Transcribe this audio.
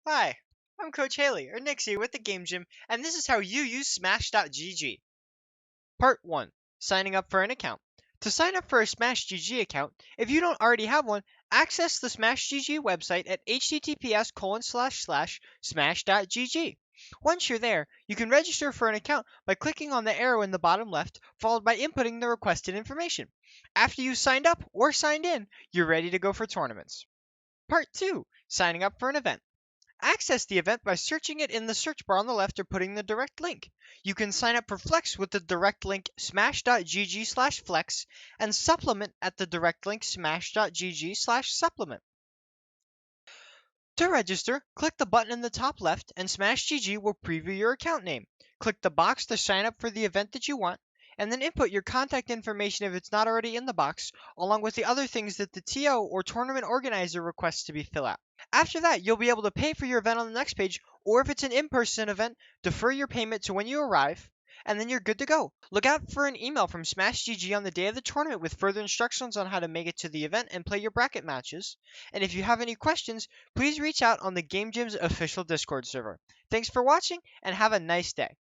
Hi, I'm Coach Haley, or Nixie, with the Game Gym, and this is how you use Smash.gg. Part 1. Signing up for an account. To sign up for a Smash.gg account, if you don't already have one, access the Smash.gg website at https://smash.gg. Once you're there, you can register for an account by clicking on the arrow in the bottom left, followed by inputting the requested information. After you've signed up or signed in, you're ready to go for tournaments. Part 2. Signing up for an event. Access the event by searching it in the search bar on the left or putting the direct link. You can sign up for Flex with the direct link smash.gg/flex and supplement at the direct link smash.gg/supplement. To register, click the button in the top left and Smash.gg will preview your account name. Click the box to sign up for the event that you want, and then input your contact information if it's not already in the box, along with the other things that the TO or tournament organizer requests to be filled out. After that, you'll be able to pay for your event on the next page, or if it's an in-person event, defer your payment to when you arrive, and then you're good to go. Look out for an email from Smash.gg on the day of the tournament with further instructions on how to make it to the event and play your bracket matches. And if you have any questions, please reach out on the Game Gym's official Discord server. Thanks for watching, and have a nice day.